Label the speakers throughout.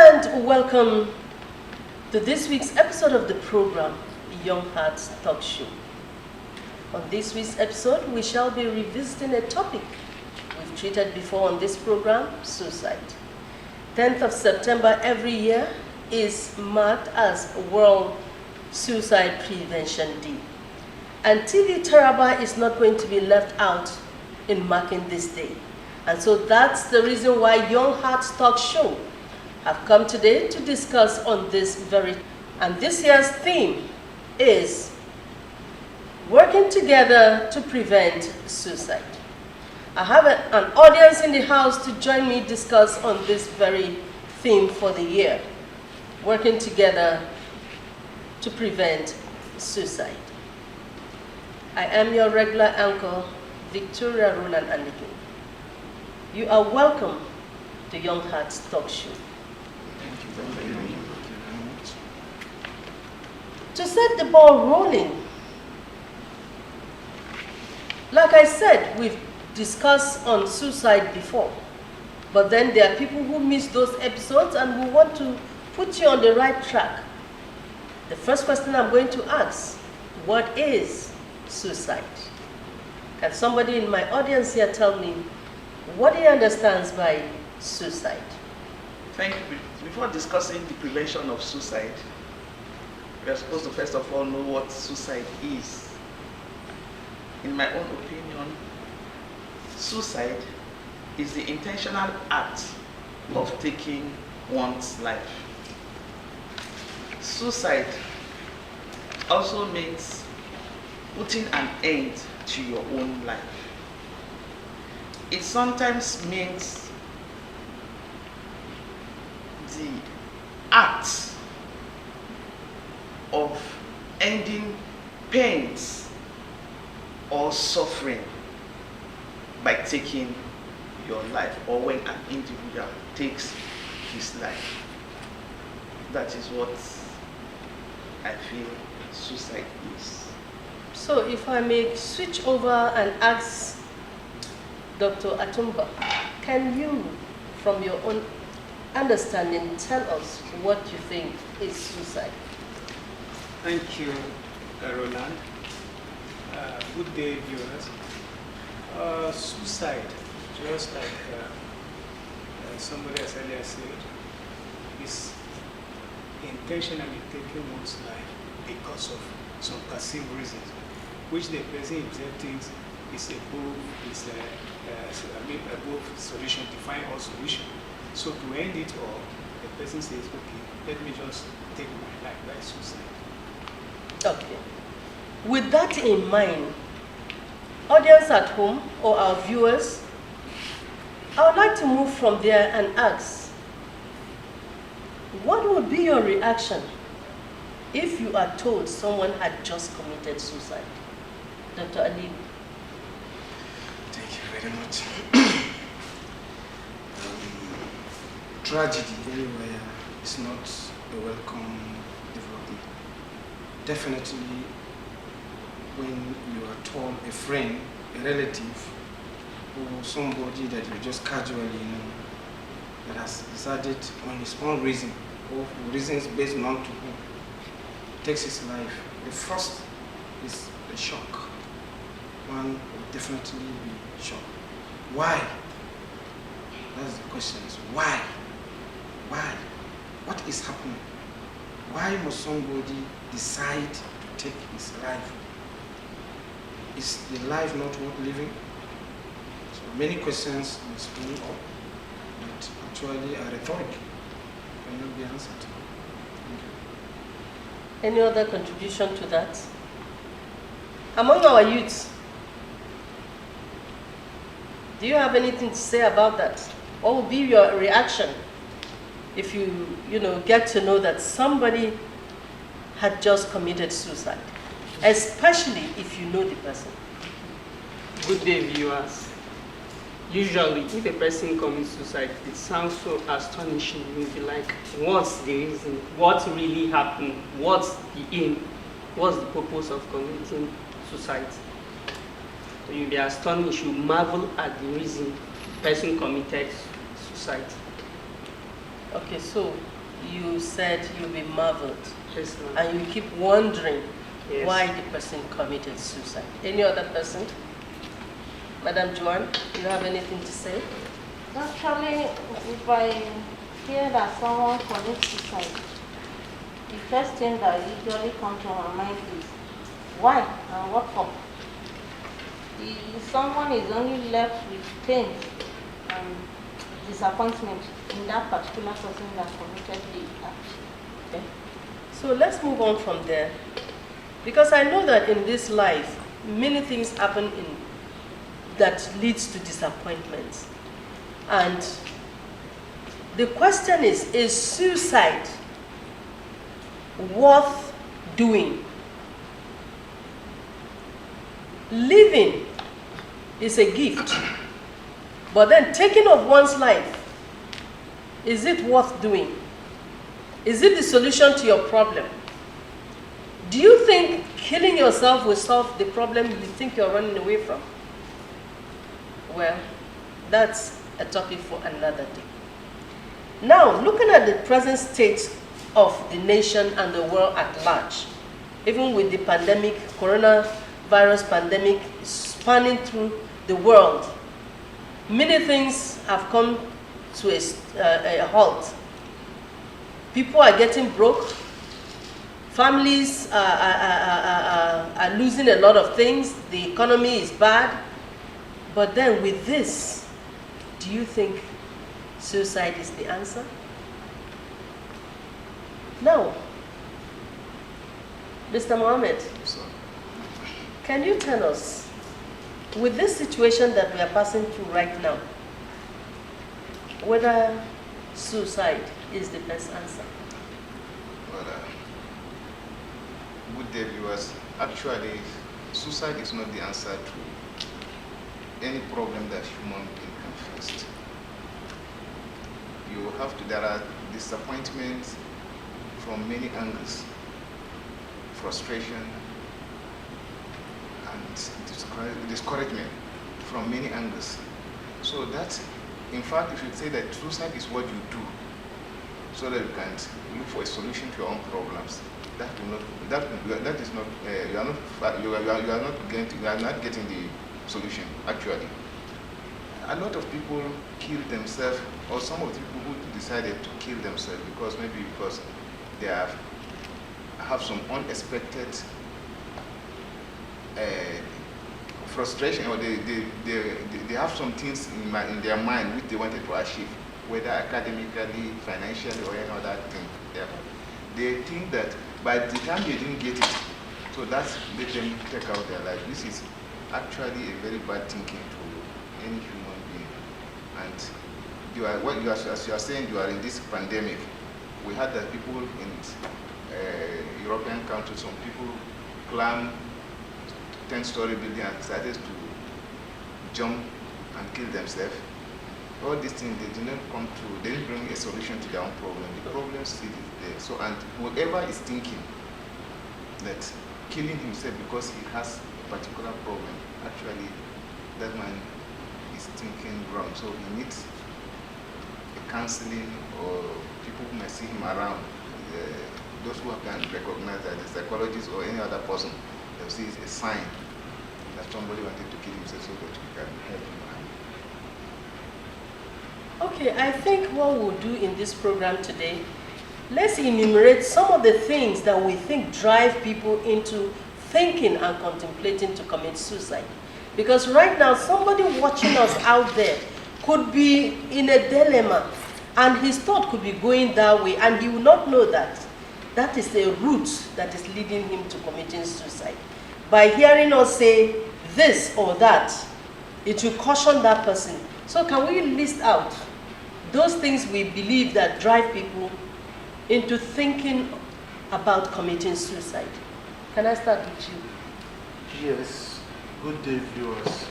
Speaker 1: And welcome to this week's episode of the program, Young Hearts Talk Show. On this week's episode, we shall be revisiting a topic we've treated before on this program, suicide. 10th of September every year is marked as World Suicide Prevention Day. And TV Taraba is not going to be left out in marking this day. And so that's the reason why Young Hearts Talk Show have come today to discuss on this and this year's theme is working together to prevent suicide. I have an audience in the house to join me discuss on this very theme for the year, working together to prevent suicide. I am your regular anchor, Victoria Roland Andikin. You are welcome to Young Hearts Talk Show. To set the ball rolling, like I said, we've discussed on suicide before, but then there are people who miss those episodes and we want to put you on the right track. The first question I'm going to ask, what is suicide? Can somebody in my audience here tell me what he understands by suicide?
Speaker 2: Thank you. Before discussing the prevention of suicide, we are supposed to first of all know what suicide is. In my own opinion, suicide is the intentional act of taking one's life. Suicide also means putting an end to your own life. It sometimes means the act of ending pains or suffering by taking your life, or when an individual takes his life. That is what I feel suicide is.
Speaker 1: So if I may switch over and ask Dr. Atumba, can you, from your own understanding, tell us what you think is suicide?
Speaker 3: Thank you, Roland. Good day, viewers. Suicide, just like somebody has earlier said, is intentionally taking one's life because of some perceived reasons, which the person himself thinks is above solution, to find all solution. So to end it all, the person says, okay, let me just take my life. That's suicide.
Speaker 1: Okay. With that in mind, audience at home or our viewers, I would like to move from there and ask, what would be your reaction if you are told someone had just committed suicide? Dr. Ali.
Speaker 4: Thank you very much. Tragedy anywhere is not a welcome development. Definitely, when you are told a friend, a relative, or somebody that you just casually know, that has decided on his own reason, or for reasons based known to him, takes his life, the first is a shock. One will definitely be shocked. Why? That's the question. Why? Why? What is happening? Why must somebody decide to take his life? Is the life not worth living? So many questions may spring up that actually are rhetoric, cannot be answered. Thank you.
Speaker 1: Any other contribution to that? Among our youths, do you have anything to say about that? What would be your reaction if you get to know that somebody had just committed suicide, especially if you know the person?
Speaker 5: Good day, viewers. Usually, if a person commits suicide, it sounds so astonishing. You'll be like, what's the reason? What really happened? What's the aim? What's the purpose of committing suicide? So you'll be astonished. You marvel at the reason the person committed suicide.
Speaker 1: Okay, so you said you'll be marveled
Speaker 5: Yes, ma'am.
Speaker 1: and you keep wondering
Speaker 5: Yes.
Speaker 1: why the person committed suicide. Any other person? Madam Joanne, do you have anything to say?
Speaker 6: Actually, if I hear that someone commits suicide, the first thing that usually comes to my mind is why and what for? Someone is only left with pain and disappointment in that particular person that committed the act.
Speaker 1: Okay. So let's move on from there. Because I know that in this life, many things happen that leads to disappointments. And the question is suicide worth doing? Living is a gift, but then taking of one's life, is it worth doing? Is it the solution to your problem? Do you think killing yourself will solve the problem you think you're running away from? Well, that's a topic for another day. Now, looking at the present state of the nation and the world at large, even with the pandemic, coronavirus pandemic spanning through the world, many things have come to a halt. People are getting broke. Families are losing a lot of things. The economy is bad. But then with this, do you think suicide is the answer? No. Mr. Mohammed, can you tell us, with this situation that we are passing through right now, whether suicide is the best answer?
Speaker 7: Well, good day, viewers. Actually, suicide is not the answer to any problem that human being can face. There are disappointments from many angles, frustration and discouragement from many angles. So that, in fact, you should say that suicide is what you do so that you can look for a solution to your own problems. You are not getting the solution, actually. A lot of people kill themselves, or some of the people who decided to kill themselves because they have some unexpected frustration, or they have some things in their mind which they wanted to achieve, whether academically, financially, or any other thing. They think that by the time they didn't get it, so that's let them take out their life. This is actually a very bad thinking to any human being. And as you are saying, you are in this pandemic. We had that people in European countries, some people climb 10-story building and decided to jump and kill themselves. All these things, they didn't bring a solution to their own problem. The problem still is there. So, and whoever is thinking that killing himself because he has a particular problem, actually, that man is thinking wrong. So he needs a counseling, or people who may see him around, those who can recognize that the psychologist or any other person, they'll see it's a sign that somebody wanted to kill himself so that we can help him.
Speaker 1: Okay, I think what we'll do in this program today, let's enumerate some of the things that we think drive people into thinking and contemplating to commit suicide. Because right now, somebody watching us out there could be in a dilemma, and his thought could be going that way, and he will not know that. That is a route that is leading him to committing suicide. By hearing us say this or that, it will caution that person. So can we list out those things we believe that drive people into thinking about committing suicide? Can I start with you?
Speaker 8: Yes, good day, viewers.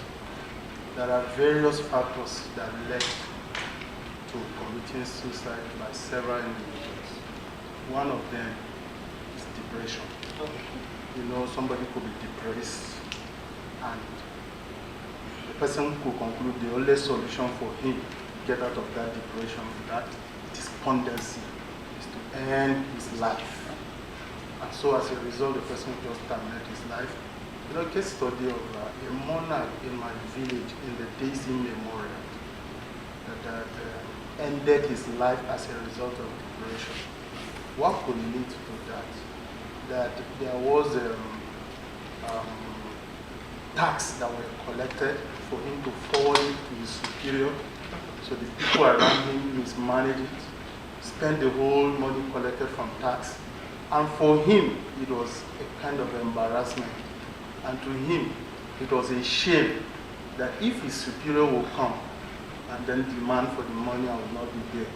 Speaker 8: There are various factors that led to committing suicide by several individuals. One of them is depression. You know, somebody could be depressed, and the person could conclude the only solution for him to get out of that depression, that despondency, is to end his life. And so as a result, the person just terminated his life. You know, case study of a monarch in my village in the days immemorial that ended his life as a result of depression. What could lead to that? That there was tax that were collected for him to forward it to his superior. So the people around him mismanaged it, spent the whole money collected from tax. And for him, it was a kind of embarrassment. And to him, it was a shame that if his superior will come and then demand for the money and will not be there,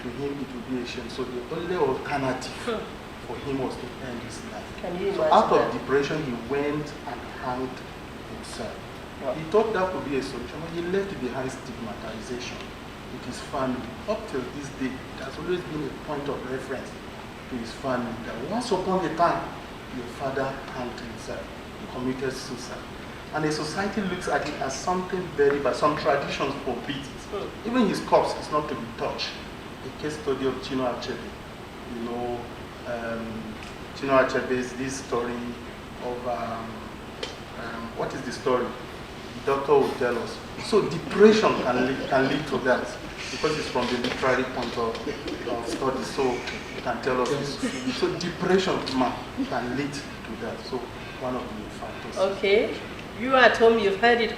Speaker 8: to him it would be a shame. So the only alternative for him was to end his life.
Speaker 1: Can you
Speaker 8: So
Speaker 1: imagine
Speaker 8: out of
Speaker 1: that?
Speaker 8: depression, he went and hanged himself. He thought that could be a solution, but he left behind stigmatization with his family. Up till this day, it has always been a point of reference to his family that once upon a time, your father hanged himself, he committed suicide. And the society looks at it as something very bad. Some traditions forbid it. Even his corpse is not to be touched. A case study of Chinua Achebe. You know, Chinua Achebe's this story of, what is the story? The doctor will tell us. So depression can lead to that because it's from the literary point of study. So you can tell us this. So depression can lead to that. So one of the factors.
Speaker 1: Okay, you at home, you've heard it.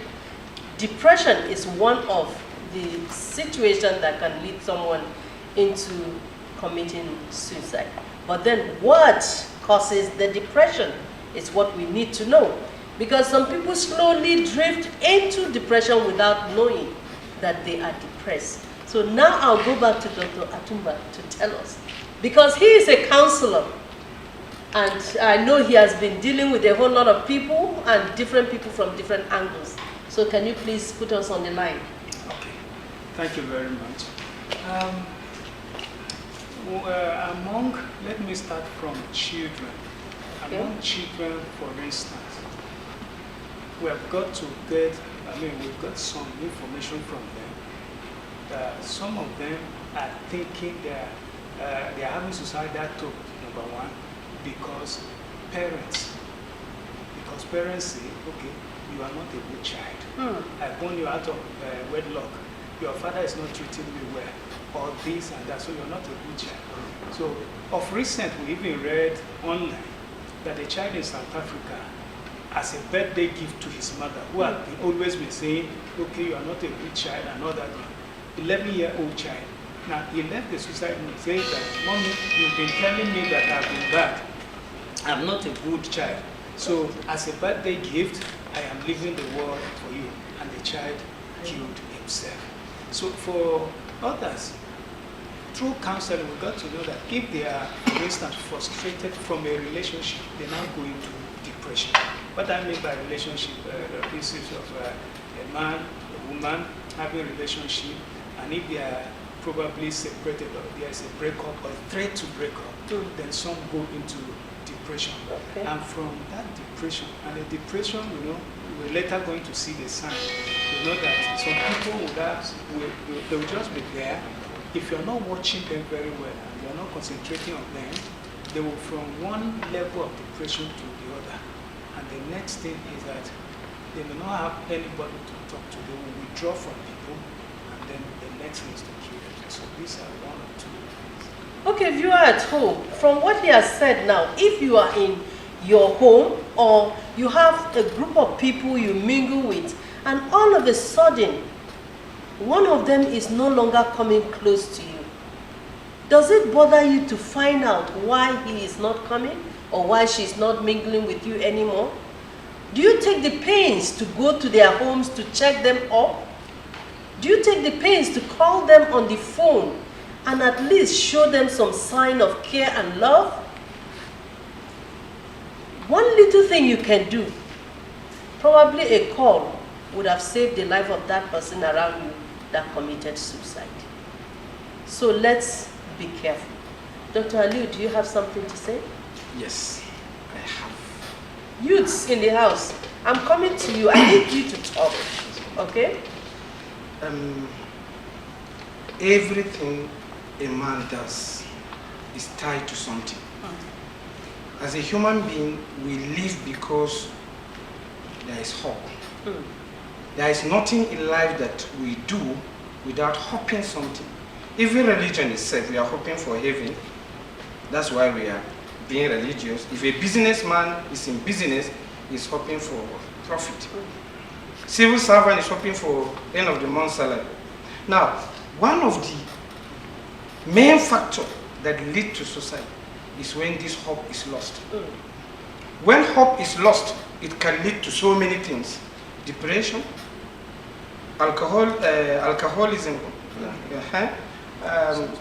Speaker 1: Depression is one of the situations that can lead someone into committing suicide. But then what causes the depression is what we need to know. Because some people slowly drift into depression without knowing that they are depressed. So now I'll go back to Dr. Atumba to tell us. Because he is a counselor. And I know he has been dealing with a whole lot of people and different people from different angles. So can you please put us on the line?
Speaker 3: Okay, thank you very much. Let me start from children.
Speaker 1: Okay.
Speaker 3: Among children, for instance, we have got to we've got some information from them. Some of them are thinking they are having suicidal thought, number one, because parents say, okay, you are not a good child. I born you out of wedlock. Your father is not treating me well, or this and that, so you're not a good child. So, of recent, we even read online that a child in South Africa, as a birthday gift to his mother, who had always been saying, okay, you are not a good child and all that one. 11-year-old child. Now, he left the suicide note saying that, Mommy, you've been telling me that I've been bad. I'm not a good child. So, as a birthday gift, I am leaving the world for you. And the child killed himself. So, for others, through counseling, we got to know that if they are, for instance, frustrated from a relationship, they now go into depression. What I mean by relationship, the pieces of a man, a woman having a relationship, and if they are probably separated or there is a breakup or a threat to break up, then some go into depression.
Speaker 1: Okay.
Speaker 3: And from that depression, and the depression, we're later going to see the sign. You know that some people they will just be there. If you're not watching them very well and you're not concentrating on them, they will from one level of depression to the other. And the next thing is that they may not have anybody to talk to. They will withdraw from people, and then the next thing is to kill them. So these are one or two.
Speaker 1: Okay, if you are at home, from what he has said now, if you are in your home or you have a group of people you mingle with, and all of a sudden, one of them is no longer coming close to you, does it bother you to find out why he is not coming or why she's not mingling with you anymore? Do you take the pains to go to their homes to check them up? Do you take the pains to call them on the phone and at least show them some sign of care and love? One little thing you can do, probably a call, would have saved the life of that person around you that committed suicide. So let's be careful. Dr. Aliu, do you have something to say?
Speaker 4: Yes, I have.
Speaker 1: Youths in the house, I'm coming to you. I need you to talk, okay?
Speaker 4: Everything a man does is tied to something. As a human being, we live because there is hope. There is nothing in life that we do without hoping something. Even religion itself, we are hoping for heaven. That's why we are being religious. If a businessman is in business, he's hoping for profit. Civil servant is hoping for end of the month salary. Now, one of the main factors that lead to suicide is when this hope is lost. When hope is lost, it can lead to so many things. Depression, alcoholism,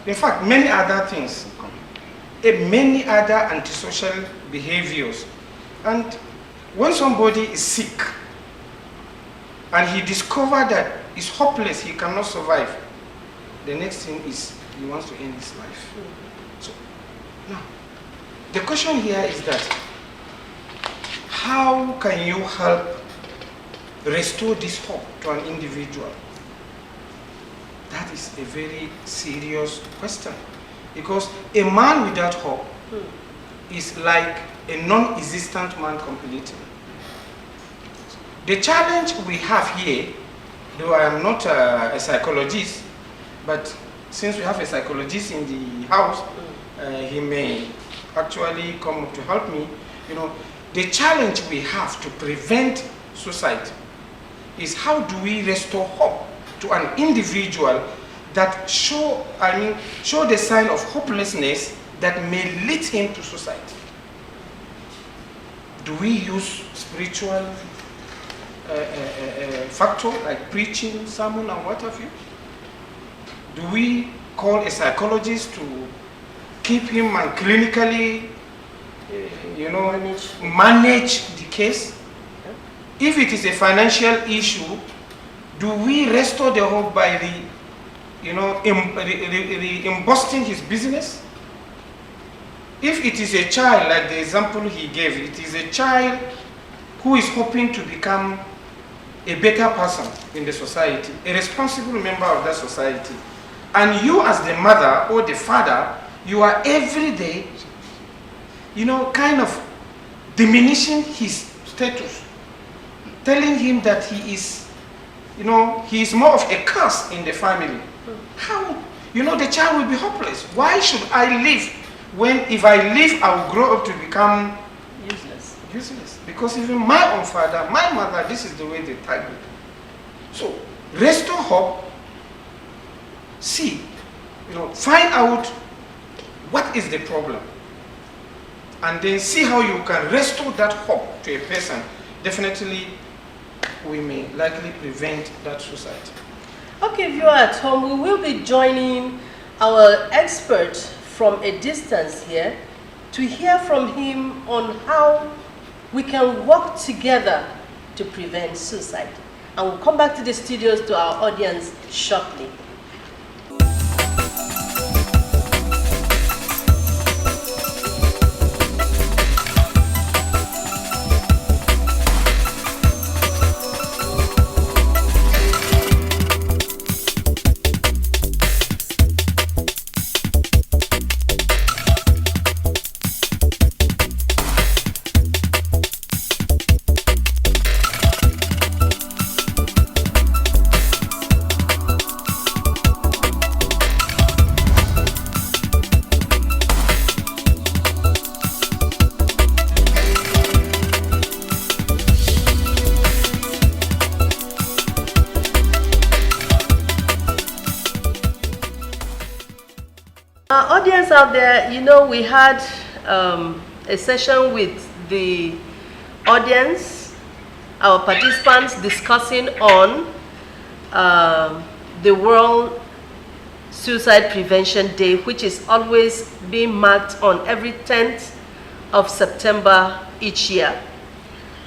Speaker 4: in fact, many other things, many other antisocial behaviors. And when somebody is sick and he discovers that he's hopeless, he cannot survive, the next thing is he wants to end his life. So, now, the question here is that how can you help restore this hope to an individual? That is a very serious question, because a man without hope is like a non-existent man completely. The challenge we have here, though I am not a psychologist, but since we have a psychologist in the house, he may actually come to help me. You know, the challenge we have to prevent suicide is how do we restore hope to an individual that show the sign of hopelessness that may lead him to suicide. Do we use spiritual factor like preaching, sermon, and what have you? Do we call a psychologist to keep him and clinically, manage the case? If it is a financial issue, do we restore the hope by embossing his business? If it is a child, like the example he gave, it is a child who is hoping to become a better person in the society, a responsible member of that society. And you as the mother or the father, you are every day, kind of diminishing his status, telling him that he is, he is more of a curse in the family. How? The child will be hopeless. Why should I live when if I live, I will grow up to become useless? Because even my own father, my mother, this is the way they tag me. So, restore hope. See, find out what is the problem. And then see how you can restore that hope to a person. Definitely, we may likely prevent that suicide.
Speaker 1: Okay, viewer at home, we will be joining our expert from a distance here to hear from him on how we can work together to prevent suicide. And we'll come back to the studios to our audience shortly. Our audience out there, we had a session with the audience, our participants discussing on the World Suicide Prevention Day, which is always being marked on every 10th of September each year.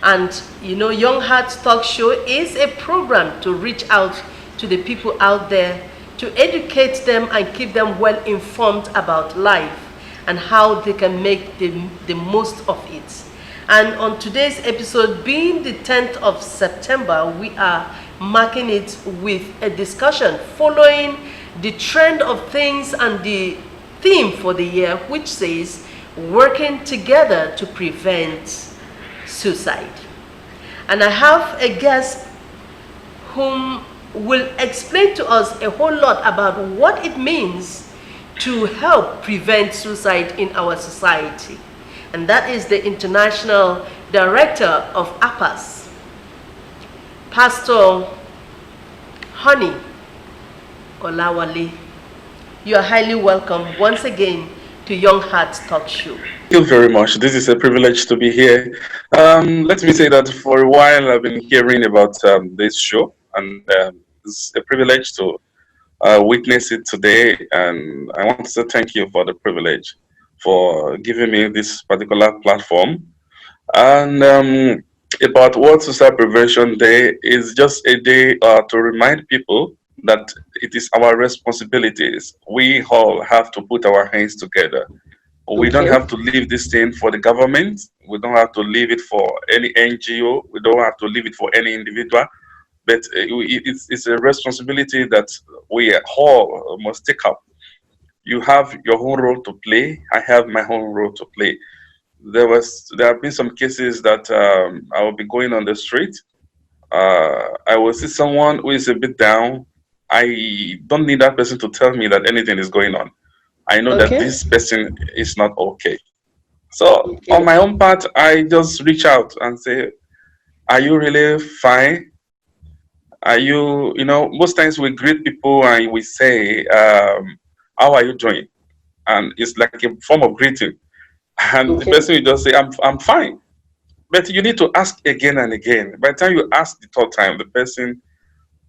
Speaker 1: And Young Hearts Talk Show is a program to reach out to the people out there, to educate them and keep them well informed about life and how they can make the most of it. And on today's episode, being the 10th of September, we are marking it with a discussion following the trend of things and the theme for the year, which says working together to prevent suicide. And I have a guest whom will explain to us a whole lot about what it means to help prevent suicide in our society. And that is the International Director of APAS, Pastor Honey Olawale. You are highly welcome once again to Young Hearts Talk Show.
Speaker 9: Thank you very much. This is a privilege to be here. Let me say that for a while I've been hearing about this show, and it's a privilege to witness it today. And I want to say thank you for the privilege for giving me this particular platform. And about World Suicide Prevention Day is just a day to remind people that it is our responsibilities. We all have to put our hands together. We don't have to leave this thing for the government. We don't have to leave it for any NGO. We don't have to leave it for any individual. But it's a responsibility that we all must take up. You have your own role to play. I have my own role to play. There have been some cases that I will be going on the street. I will see someone who is a bit down. I don't need that person to tell me that anything is going on. I know that this person is not okay. So on my own part, I just reach out and say, are you really fine? Are you, most times we greet people and we say, how are you doing? And it's like a form of greeting. And the person will just say, I'm fine. But you need to ask again and again. By the time you ask the third time, the person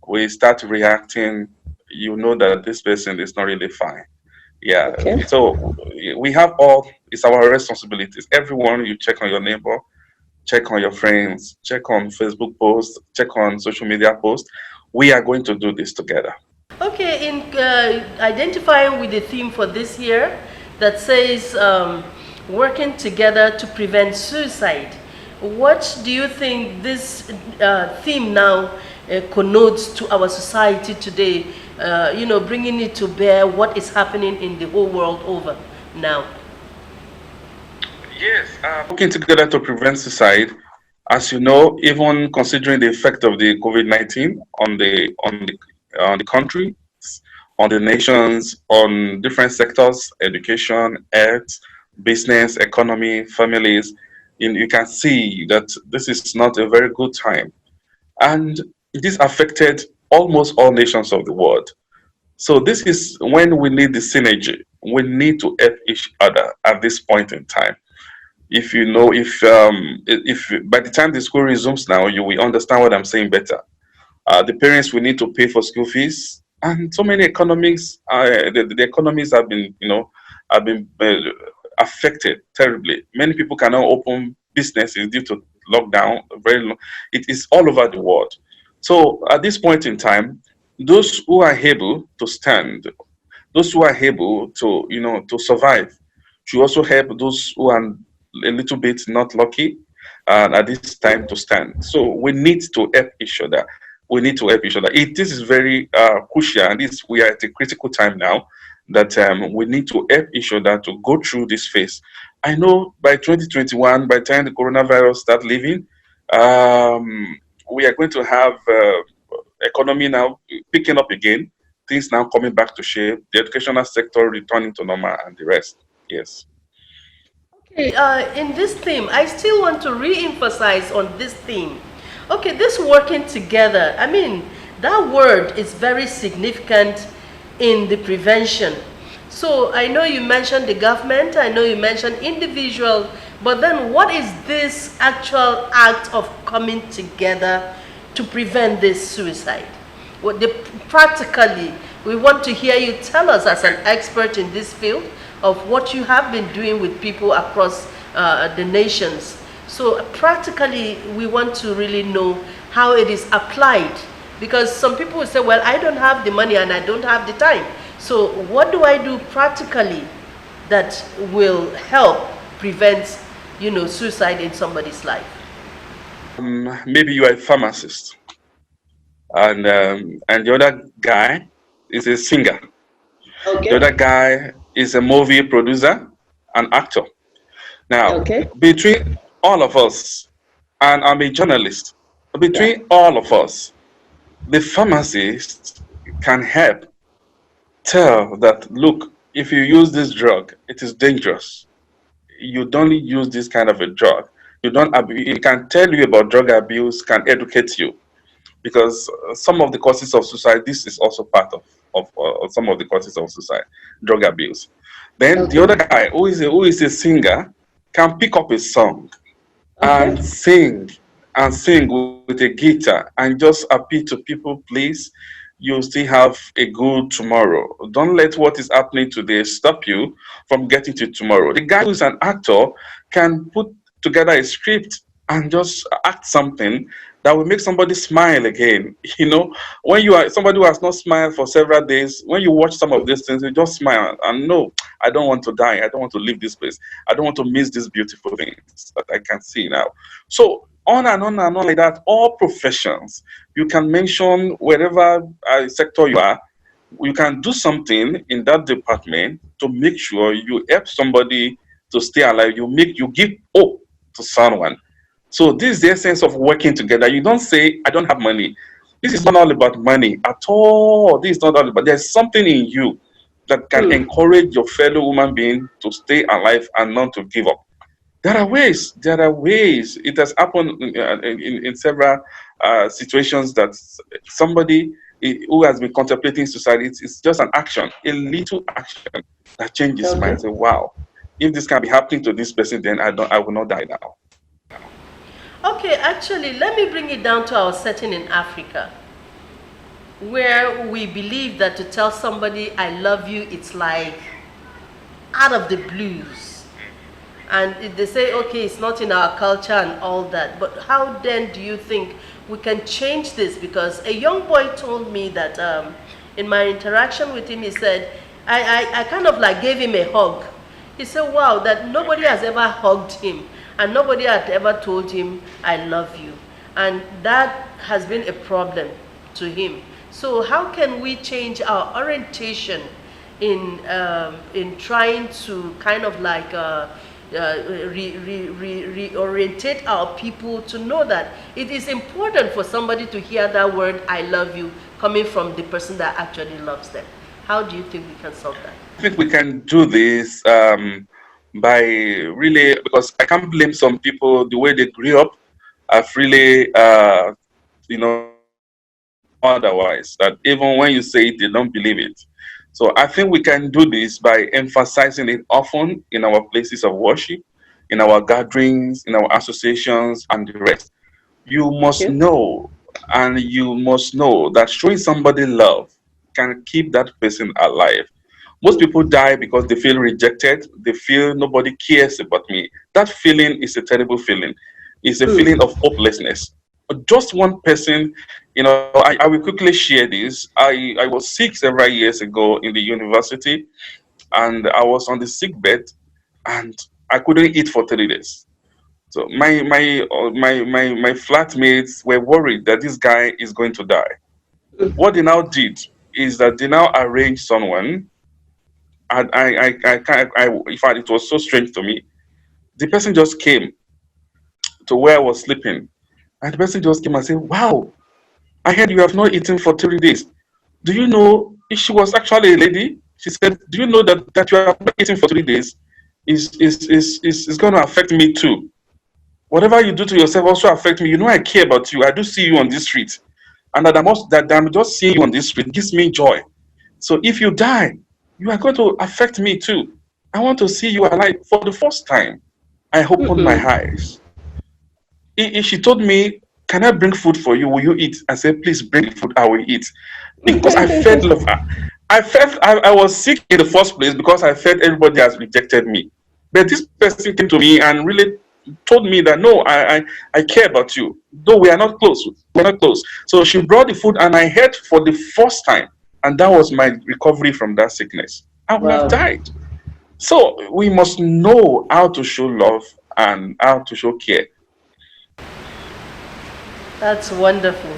Speaker 9: will start reacting. You know that this person is not really fine. Yeah. So we have it's our responsibilities. Everyone, you check on your neighbor, check on your friends, check on Facebook posts, check on social media posts. We are going to do this together.
Speaker 1: Okay, in identifying with the theme for this year that says working together to prevent suicide, what do you think this theme now connotes to our society today, bringing it to bear what is happening in the whole world over now?
Speaker 9: Yes, working together to prevent suicide. As you know, even considering the effect of the COVID-19 on the country, on the nations, on different sectors, education, health, business, economy, families, you can see that this is not a very good time. And this affected almost all nations of the world. So this is when we need the synergy. We need to help each other at this point in time. If by the time the school resumes now, you will understand what I'm saying better. The parents will need to pay for school fees, and so many economies. The economies have been, affected terribly. Many people cannot open businesses due to lockdown. It is all over the world. So at this point in time, those who are able to stand, those who are able to, to survive, should also help those who are a little bit not lucky at this time to stand. So we need to help each other. We need to help each other. This is very crucial, and we are at a critical time now that we need to help each other to go through this phase. I know by 2021, by the time the coronavirus starts leaving, we are going to have economy now picking up again, things now coming back to shape, the educational sector returning to normal, and the rest. Yes.
Speaker 1: Okay, in this theme, I still want to re-emphasize on this theme. Okay, this working together, I mean, that word is very significant in the prevention. So I know you mentioned the government, I know you mentioned individual, but then what is this actual act of coming together to prevent this suicide? Practically, we want to hear you tell us as an expert in this field of what you have been doing with people across the nations. So practically, we want to really know how it is applied, because some people will say, well, I don't have the money and I don't have the time. So what do I do practically that will help prevent, suicide in somebody's life?
Speaker 9: Maybe you are a pharmacist, and the other guy is a singer.
Speaker 1: Okay.
Speaker 9: The other guy is a movie producer and actor. Now,
Speaker 1: Okay.
Speaker 9: between all of us, and I'm a journalist, between all of us, the pharmacist can help tell that, look, if you use this drug, it is dangerous. You don't use this kind of a drug. You don't. It can tell you about drug abuse, can educate you, because some of the causes of suicide. This is also part of some of the causes of suicide, drug abuse. Then the other guy, who is a singer, can pick up a song and sing with a guitar and just appeal to people, please, you still have a good tomorrow. Don't let what is happening today stop you from getting to tomorrow. The guy who's an actor can put together a script and just act something that will make somebody smile again. When you are somebody who has not smiled for several days, when you watch some of these things, you just smile and no, I don't want to die. I don't want to leave this place. I don't want to miss these beautiful things that I can see now. So on and on and on like that, all professions, you can mention wherever sector you are, you can do something in that department to make sure you help somebody to stay alive. You give hope to someone. So this is the essence of working together. You don't say, I don't have money. This is not all about money at all. This is not all about, there's something in you that can encourage your fellow human being to stay alive and not to give up. There are ways. It has happened in several situations that somebody who has been contemplating suicide, it's just an action, a little action that changes mind. Say, wow, if this can be happening to this person, then I will not die now.
Speaker 1: Okay, actually, let me bring it down to our setting in Africa, where we believe that to tell somebody I love you, it's like out of the blues. And they say, okay, it's not in our culture and all that. But how then do you think we can change this? Because a young boy told me that in my interaction with him, he said, I kind of like gave him a hug. He said, wow, that nobody has ever hugged him. And nobody had ever told him, I love you. And that has been a problem to him. So how can we change our orientation in trying to kind of like reorientate our people to know that it is important for somebody to hear that word, I love you, coming from the person that actually loves them? How do you think we can solve that?
Speaker 9: I think we can do this by really, because I can't blame some people the way they grew up. I've really, otherwise, that even when you say it, they don't believe it. So I think we can do this by emphasizing it often in our places of worship, in our gatherings, in our associations, and the rest. You must know, and you must know that showing somebody love can keep that person alive. Most people die because they feel rejected. They feel nobody cares about me. That feeling is a terrible feeling. It's a feeling of hopelessness. Just one person, I will quickly share this. I was sick several years ago in the university, and I was on the sick bed, and I couldn't eat for 3 days. So my flatmates were worried that this guy is going to die. What they now did is that they now arranged someone. And in fact, it was so strange to me. The person just came to where I was sleeping, and the person just came and said, wow, I heard you have not eaten for 3 days. Do you know, she was actually a lady. She said, do you know that you have not eaten for 3 days is going to affect me too. Whatever you do to yourself also affect me. You know I care about you. I do see you on this street. And that I'm just seeing you on this street gives me joy. So if you die, you are going to affect me too. I want to see you alive. For the first time, I opened my eyes. If she told me, can I bring food for you? Will you eat? I said, please bring the food, I will eat. Because I felt love. I was sick in the first place because I felt everybody has rejected me. But this person came to me and really told me that, no, I care about you. Though we are not close. We're not close. So she brought the food and I ate for the first time. And that was my recovery from that sickness. I would have died. So we must know how to show love and how to show care.
Speaker 1: That's wonderful.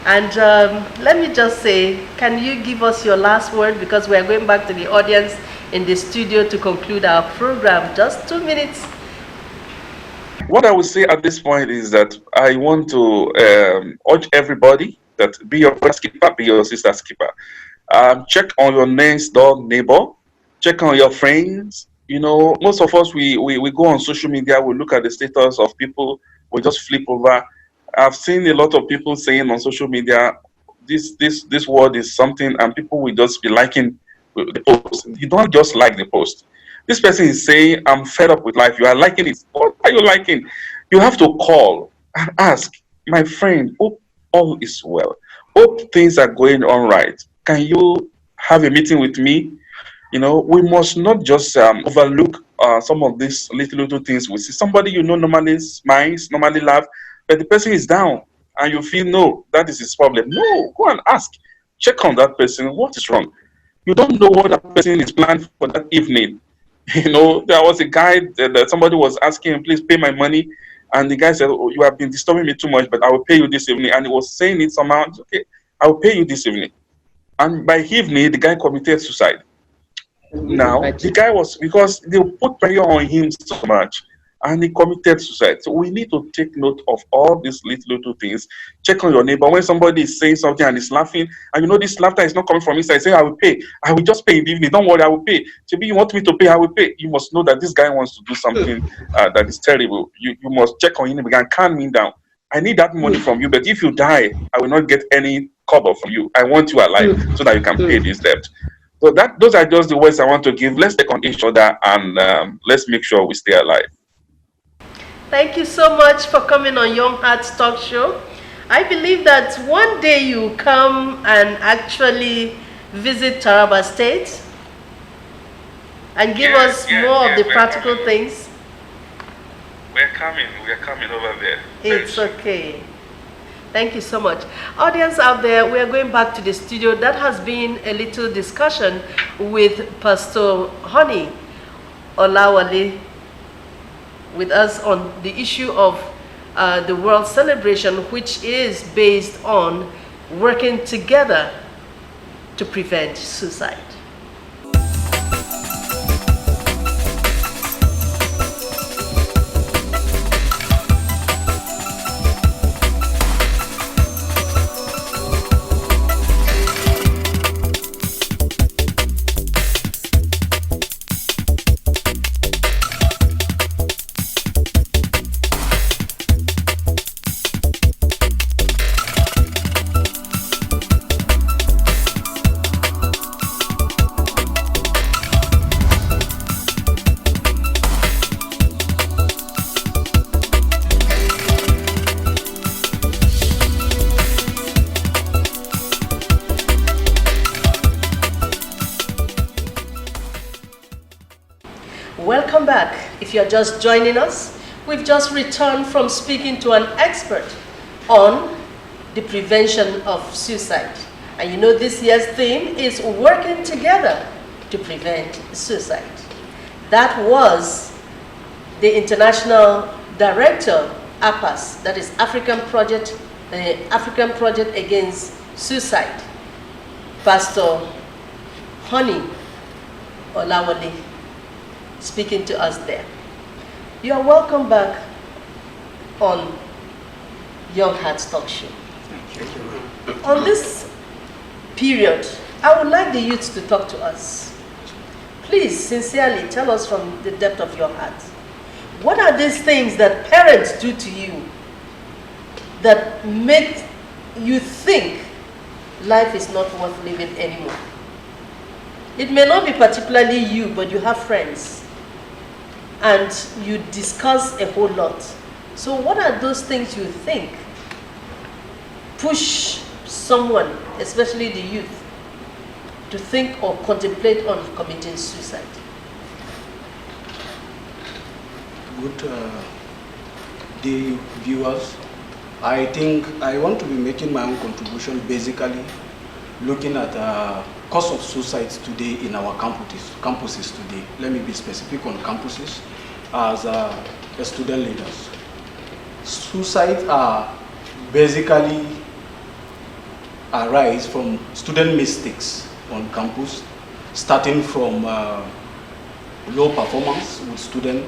Speaker 1: And let me just say, can you give us your last word? Because we are going back to the audience in the studio to conclude our program. Just 2 minutes.
Speaker 9: What I would say at this point is that I want to urge everybody that be your brother's keeper, be your sister's keeper. Check on your next door neighbor. Check on your friends. You know, most of us, we go on social media, we look at the status of people, we just flip over. I've seen a lot of people saying on social media, this word is something, and people will just be liking the post. You don't just like the post. This person is saying, I'm fed up with life. You are liking it. What are you liking? You have to call and ask, my friend, hope all is well. Hope things are going on right. Can you have a meeting with me? You know, we must not just overlook some of these little things. We see somebody you know normally smiles, normally laugh, but the person is down and you feel, no, that is his problem. No, go and ask. Check on that person. What is wrong? You don't know what that person is planned for that evening. You know, there was a guy that somebody was asking him, please pay my money. And the guy said, oh, you have been disturbing me too much, but I will pay you this evening. And he was saying it somehow, okay, I will pay you this evening. And by evening, the guy committed suicide. Now, the guy was, because they put pressure on him so much, and he committed suicide. So we need to take note of all these little things. Check on your neighbor. When somebody is saying something and is laughing, and you know this laughter is not coming from inside, say, I will pay. I will just pay in the evening. Don't worry, I will pay. Maybe you want me to pay, I will pay. You must know that this guy wants to do something that is terrible. You must check on him and calm him down. I need that money from you, but if you die, I will not get any cover from you. I want you alive so that you can pay this debt. So those are just the words I want to give. Let's take on each other and let's make sure we stay alive.
Speaker 1: Thank you so much for coming on Young Hearts Talk Show. I believe that one day you come and actually visit Taraba State and give us more of the practical things.
Speaker 9: We're coming over there.
Speaker 1: It's okay. Thank you so much. Audience out there, we are going back to the studio. That has been a little discussion with Pastor Honey Olawale with us on the issue of the World Celebration, which is based on working together to prevent suicide. Welcome back. If you're just joining us, we've just returned from speaking to an expert on the prevention of suicide. And you know this year's theme is working together to prevent suicide. That was the International Director, APAS, that is African Project Against Suicide, Pastor Honey Olawale, speaking to us there. You are welcome back on Young Hearts Talk Show.
Speaker 3: Thank you.
Speaker 1: On this period, I would like the youth to talk to us. Please, sincerely, tell us from the depth of your heart. What are these things that parents do to you that make you think life is not worth living anymore? It may not be particularly you, but you have friends and you discuss a whole lot. So what are those things you think push someone, especially the youth, to think or contemplate on committing suicide?
Speaker 4: Good day, viewers. I think I want to be making my own contribution, basically looking at cause of suicides today in our campuses today. Let me be specific on campuses as student leaders. Suicides are basically arise from student mistakes on campus, starting from low performance with students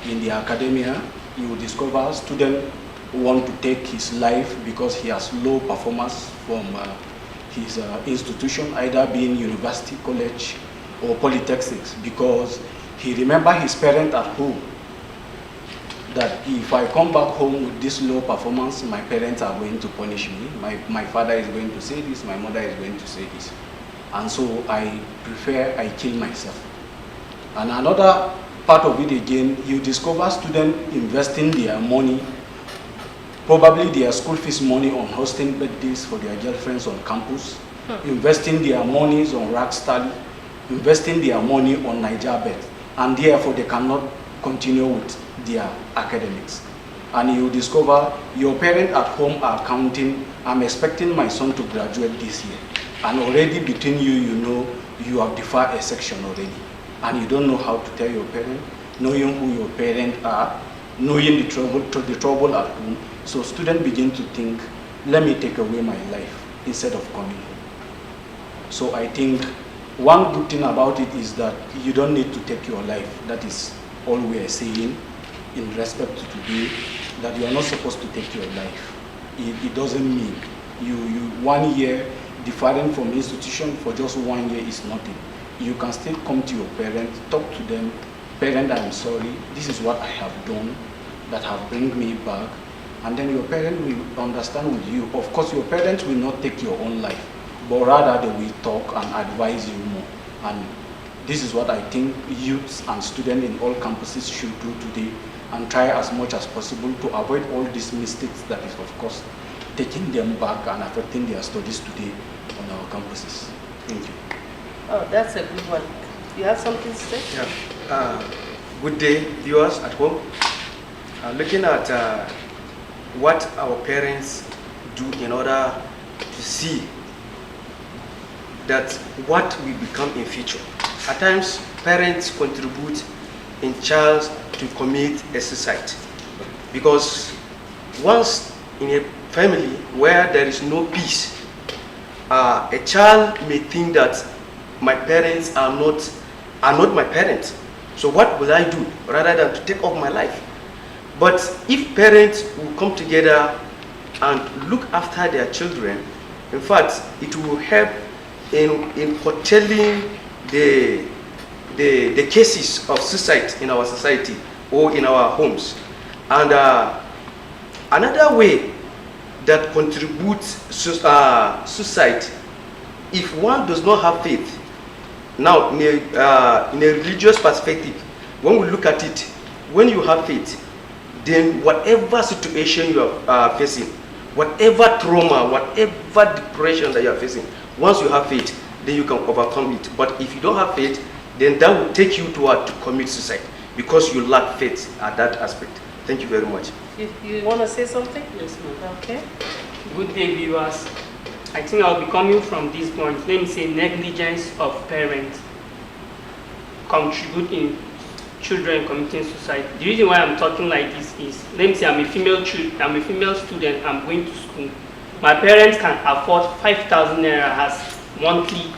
Speaker 4: in the academia. You will discover student want to take his life because he has low performance from his institution, either being university, college, or polytechnics, because he remember his parent at home, that if I come back home with this low performance, my parents are going to punish me. My father is going to say this, my mother is going to say this. And so I prefer I kill myself. And another part of it again, you discover students investing their money, probably their school fees money on hosting birthdays for their girlfriends on campus, investing their monies on Rackstall, investing their money on Nigerbet, and therefore they cannot continue with their academics. And you discover your parents at home are counting, I'm expecting my son to graduate this year. And already between you, you know you have deferred a section already. And you don't know how to tell your parent, knowing who your parents are, knowing the trouble at home. So students begin to think, let me take away my life instead of coming home. So I think one good thing about it is that you don't need to take your life. That is all we are saying in respect to today, that you are not supposed to take your life. It doesn't mean you 1 year differing from institution for just 1 year is nothing. You can still come to your parents, talk to them, parent, I'm sorry, this is what I have done that have bring me back, and then your parent will understand with you. Of course, your parents will not take your own life, but rather they will talk and advise you more. And this is what I think youths and students in all campuses should do today, and try as much as possible to avoid all these mistakes that is, of course, taking them back and affecting their studies today on our campuses. Thank you.
Speaker 1: Oh, that's a good one. You have something to say?
Speaker 10: Yeah. Good day, viewers at home. Looking at what our parents do in order to see that what we become in future. At times, parents contribute in child to commit a suicide, because once in a family where there is no peace, a child may think that my parents are not my parents. So what will I do rather than to take off my life? But if parents will come together and look after their children, in fact, it will help in curtailing the cases of suicide in our society or in our homes. And another way that contributes suicide, if one does not have faith. Now, in a religious perspective, when we look at it, when you have faith, then whatever situation you are facing, whatever trauma, whatever depression that you are facing, once you have faith, then you can overcome it. But if you don't have faith, then that will take you to commit suicide, because you lack faith at that aspect. Thank you very much.
Speaker 1: You want to say something?
Speaker 5: Yes, ma'am.
Speaker 1: Okay.
Speaker 5: Good day, viewers. I think I'll be coming from this point. Let me say negligence of parents contribute in children committing suicide. The reason why I'm talking like this is, let me say I'm a female student, I'm going to school. My parents can afford 5,000 naira as monthly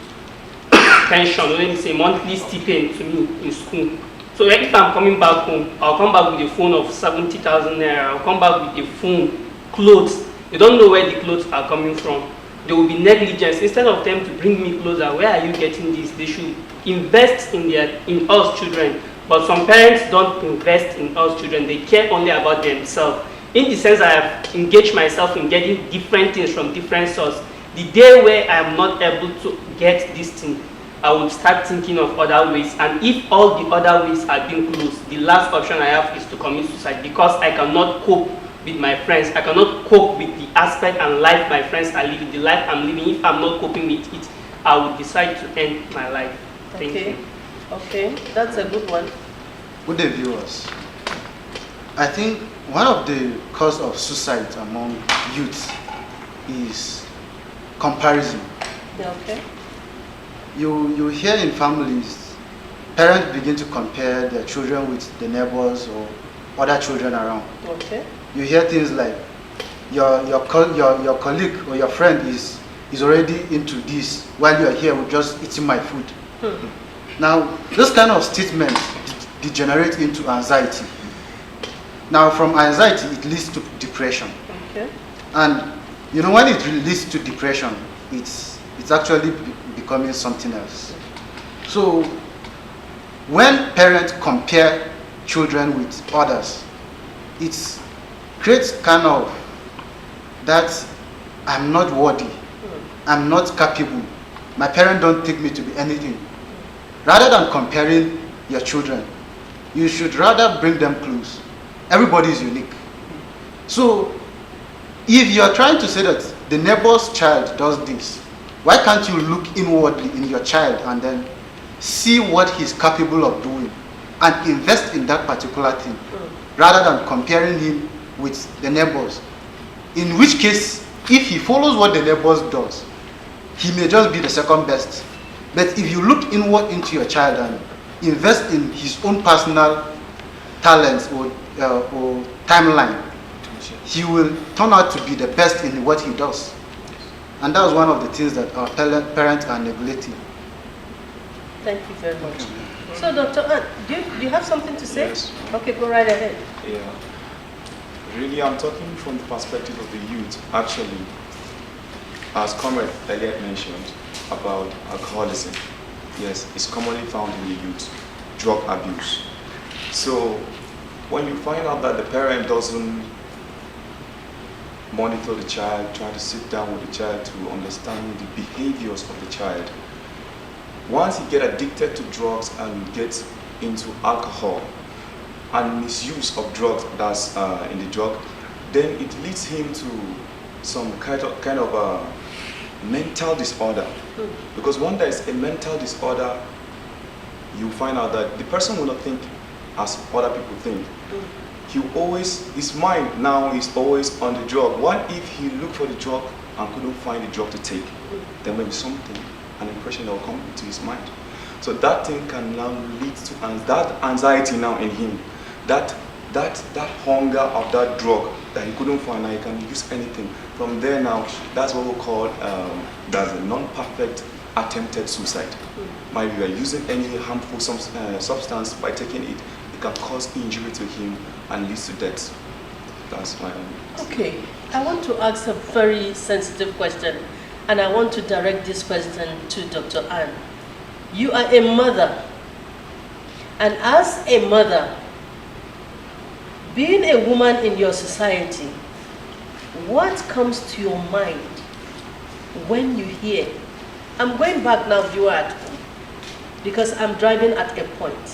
Speaker 5: pension, let me say monthly stipend to me in school. So if I'm coming back home, I'll come back with a phone of 70,000 naira, I'll come back with a phone, clothes. They don't know where the clothes are coming from. There will be negligence. Instead of them to bring me closer, where are you getting this? They should invest in us children. But some parents don't invest in us children. They care only about themselves. In the sense, I have engaged myself in getting different things from different sources. The day where I am not able to get this thing, I will start thinking of other ways. And if all the other ways are being closed, the last option I have is to commit suicide, because I cannot cope with my friends. I cannot cope with the aspect and life my friends are living, the life I'm living. If I'm not coping with it, I will decide to end my life. Thank you.
Speaker 1: Okay, that's a good one.
Speaker 8: Good day, viewers. I think one of the cause of suicide among youth is comparison.
Speaker 1: Yeah, okay.
Speaker 8: You hear in families, parents begin to compare their children with the neighbors or other children around.
Speaker 1: Okay.
Speaker 8: You hear things like your colleague or your friend is already into this, while you are here with just eating my food.
Speaker 11: Now, this kind of statement degenerates into anxiety. Now, from anxiety, it leads to depression.
Speaker 1: Okay.
Speaker 11: And you know, when it leads to depression, it's actually becoming something else. So, when parents compare children with others, it creates kind of that I'm not worthy, I'm not capable, my parents don't take me to be anything. Rather than comparing your children, you should rather bring them close. Everybody is unique. So, if you are trying to say that the neighbor's child does this, why can't you look inwardly in your child and then see what he's capable of doing and invest in that particular thing, rather than comparing him with the neighbors? In which case, if he follows what the neighbors does, he may just be the second best. But if you look inward into your child and invest in his own personal talents or timeline, he will turn out to be the best in what he does. And that was one of the things that our parents are neglecting.
Speaker 1: Thank you very much. So, Dr. Ann, do you have something to say?
Speaker 12: Yes.
Speaker 1: Okay, go right ahead.
Speaker 12: Yeah. Really, I'm talking from the perspective of the youth. Actually, as Comrade Elliot mentioned about alcoholism, yes, it's commonly found in the youth, drug abuse. So, when you find out that the parent doesn't monitor the child, try to sit down with the child to understand the behaviors of the child, once he get addicted to drugs and get into alcohol and misuse of drugs that's in the drug, then it leads him to some kind of a mental disorder. Because when there is a mental disorder, you find out that the person will not think as other people think. His mind now is always on the drug. What if he looked for the drug and couldn't find the drug to take? There may be something, an impression that will come into his mind. So that thing can now lead to that anxiety now in him, that hunger of that drug that he couldn't find. Now he can use anything. From there now, that's what we call that's a non-perfect attempted suicide. Maybe you are using any harmful substance, by taking it, it can cause injury to him and leads to death. That's my own.
Speaker 1: Okay, I want to ask a very sensitive question, and I want to direct this question to Dr. Ann. You are a mother, and as a mother, being a woman in your society, what comes to your mind when you hear? I'm going back now, viewer at home, because I'm driving at a point.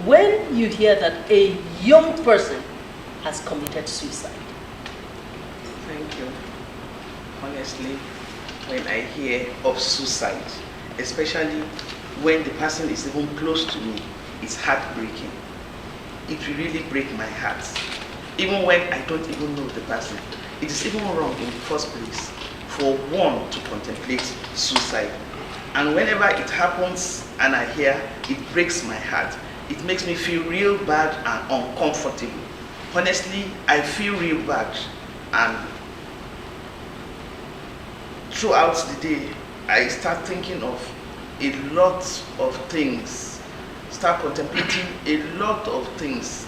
Speaker 1: When you hear that a young person has committed suicide.
Speaker 2: Thank you. Honestly, when I hear of suicide, especially when the person is even close to me, it's heartbreaking. It will really break my heart. Even when I don't even know the person. It is even wrong in the first place for one to contemplate suicide. And whenever it happens and I hear, it breaks my heart. It makes me feel real bad and uncomfortable. Honestly, I feel real bad, and throughout the day, I start thinking of a lot of things, start contemplating a lot of things.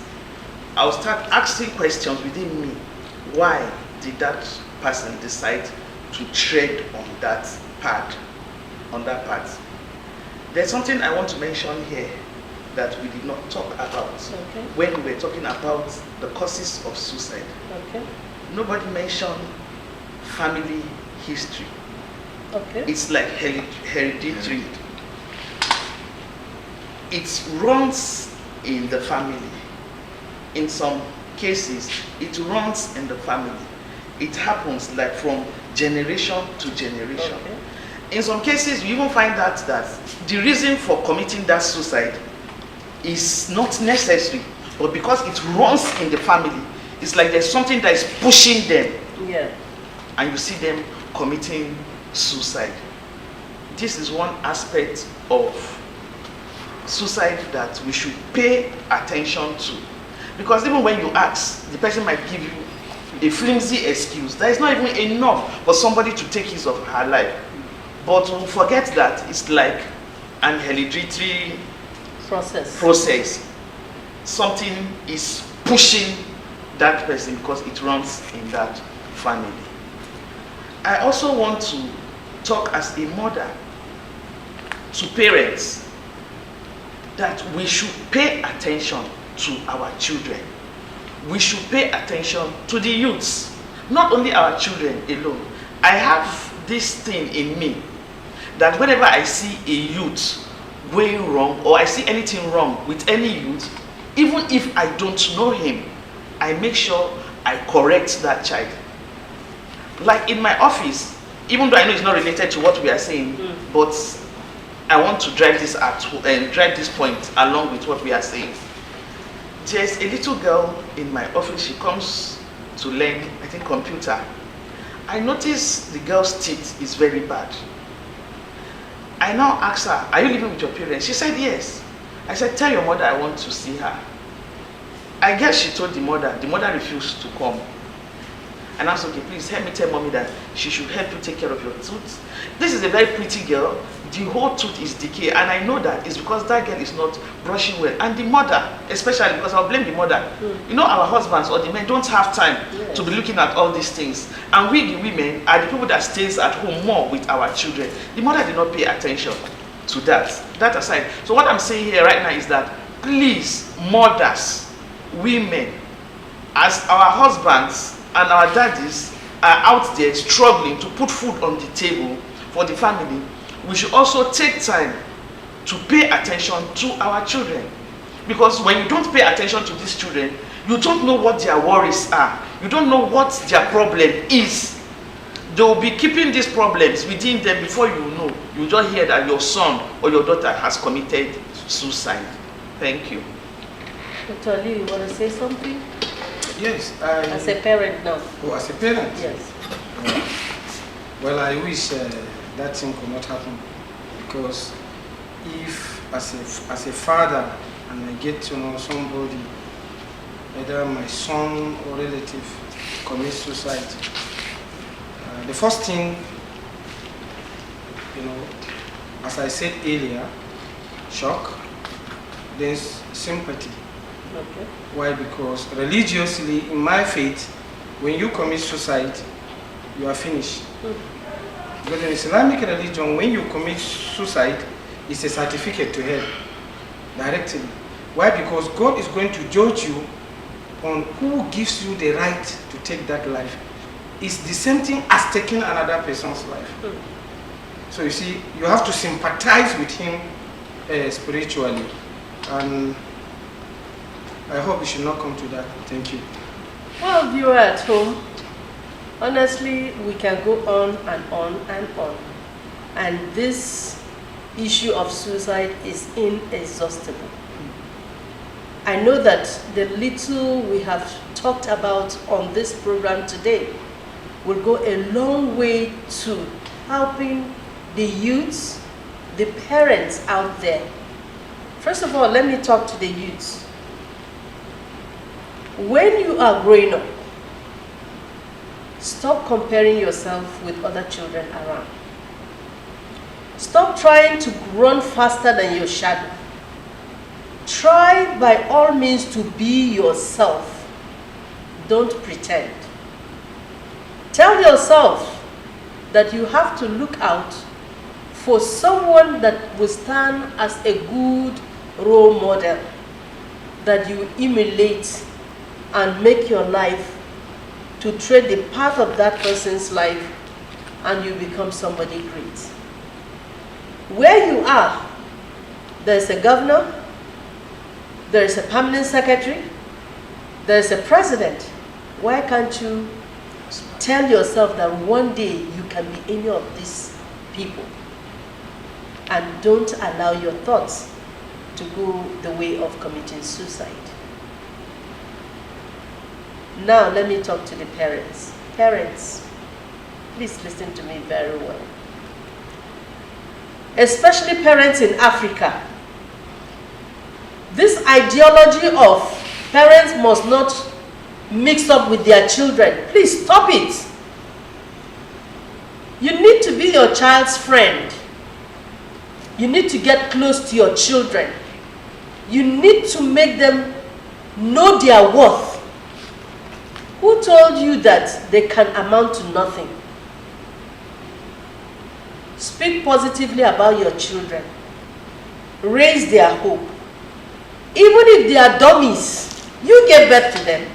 Speaker 2: I'll start asking questions within me. Why did that person decide to tread on that path? There's something I want to mention here that we did not talk about when we were talking about the causes of suicide. Nobody mentioned family history. It's like hereditary. It runs in the family. In some cases, it runs in the family. It happens like from generation to generation. In some cases, you even find that the reason for committing that suicide is not necessary, but because it runs in the family, it's like there's something that is pushing them. And you see them committing suicide. This is one aspect of suicide that we should pay attention to. Because even when you ask, the person might give you a flimsy excuse. That is not even enough for somebody to take his or her life. But we forget that it's like an hereditary
Speaker 1: process.
Speaker 2: Something is pushing that person because it runs in that family. I also want to talk as a mother to parents that we should pay attention to our children. We should pay attention to the youths, not only our children alone. I have this thing in me that whenever I see a youth going wrong or I see anything wrong with any youth, even if I don't know him, I make sure I correct that child. Like in my office, even though I know it's not related to what we are saying, but I want to drive this drive this point along with what we are saying. There's a little girl in my office. She comes to learn, I think, computer. I notice the girl's teeth is very bad. I now asked her, "Are you living with your parents?" She said yes. I said, "Tell your mother I want to see her." I guess she told the mother. The mother refused to come. And I said, "Okay, please help me tell mommy that she should help you take care of your tooth." This is a very pretty girl. The whole tooth is decayed, and I know that it's because that girl is not brushing well. And the mother, especially, because I'll blame the mother. You know, our husbands or the men don't have time to be looking at all these things. And we, the women, are the people that stays at home more with our children. The mother did not pay attention to that. That aside. So what I'm saying here right now is that, please, mothers, women, as our husbands and our daddies are out there struggling to put food on the table for the family, we should also take time to pay attention to our children. Because when you don't pay attention to these children, you don't know what their worries are. You don't know what their problem is. They will be keeping these problems within them. Before you know, you just hear that your son or your daughter has committed suicide. Thank you.
Speaker 1: Dr. Lee, you want to say something?
Speaker 4: Yes.
Speaker 1: As a parent now.
Speaker 4: Oh, as a parent?
Speaker 1: Yes.
Speaker 4: Well, I wish that thing could not happen, because if as a father and I get to know somebody, either my son or relative, commits suicide, the first thing, as I said earlier, shock, then sympathy.
Speaker 1: Okay.
Speaker 4: Why? Because religiously, in my faith, when you commit suicide, you are finished. Because in Islamic religion, when you commit suicide, it's a certificate to hell directly. Why? Because God is going to judge you on who gives you the right to take that life. It's the same thing as taking another person's life. So you see, you have to sympathize with him spiritually. And I hope it should not come to that. Thank you.
Speaker 1: Well, viewer at home, honestly, we can go on and on and on. And this issue of suicide is inexhaustible. I know that the little we have talked about on this program today will go a long way to helping the youths, the parents out there. First of all, let me talk to the youths. When you are growing up, stop comparing yourself with other children around. Stop trying to run faster than your shadow. Try by all means to be yourself. Don't pretend. Tell yourself that you have to look out for someone that will stand as a good role model that you emulate and make your life to tread the path of that person's life, and you become somebody great. Where you are, there's a governor, there's a permanent secretary, there's a president. Why can't you tell yourself that one day you can be any of these people? And don't allow your thoughts to go the way of committing suicide. Now let me talk to the parents. Parents, please listen to me very well. Especially parents in Africa. This ideology of parents must not mix up with their children. Please stop it. You need to be your child's friend. You need to get close to your children. You need to make them know their worth. Who told you that they can amount to nothing? Speak positively about your children. Raise their hope. Even if they are dummies, you gave birth to them.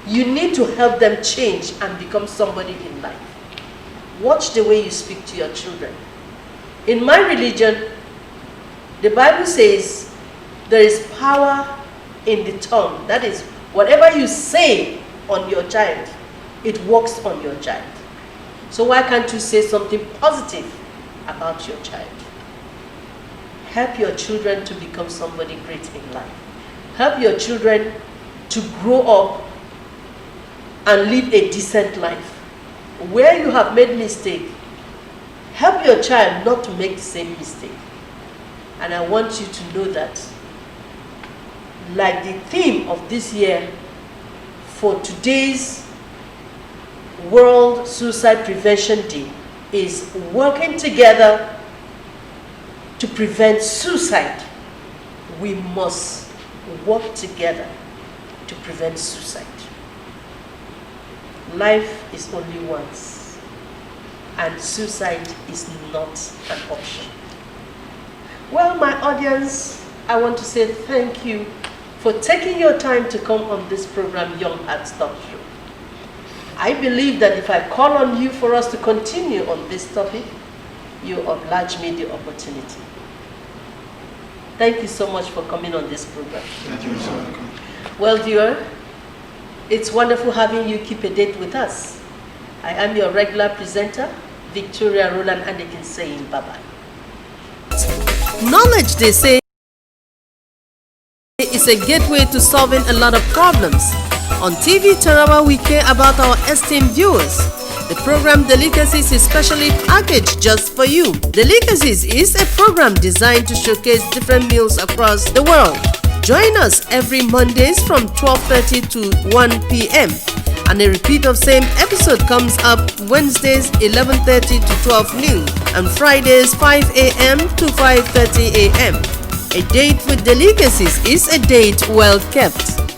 Speaker 1: You need to help them change and become somebody in life. Watch the way you speak to your children. In my religion, the Bible says there is power in the tongue. That is, whatever you say on your child, it works on your child. So why can't you say something positive about your child? Help your children to become somebody great in life. Help your children to grow up and live a decent life. Where you have made mistake, help your child not to make the same mistake. And I want you to know that, like the theme of this year for today's World Suicide Prevention Day is working together to prevent suicide. We must work together to prevent suicide. Life is only once, and suicide is not an option. Well, my audience, I want to say thank you for taking your time to come on this program, Young Hearts Talk Show. I believe that if I call on you for us to continue on this topic, you oblige me the opportunity. Thank you so much for coming on this program.
Speaker 4: Thank you, sir.
Speaker 1: Well, viewer, it's wonderful having you keep a date with us. I am your regular presenter, Victoria Roland Andekin, saying bye-bye. Knowledge, they say, is a gateway to solving a lot of problems. On TV Tarawa, we care about our esteemed viewers. The program Delicacies is specially packaged just for you. Delicacies is a program designed to showcase different meals across the world. Join us every Mondays from 12:30 to 1 p.m. and a repeat of same episode comes up Wednesdays 11:30 to 12 noon and Fridays 5 a.m. to 5:30 a.m. A date with Delicacies is a date well kept.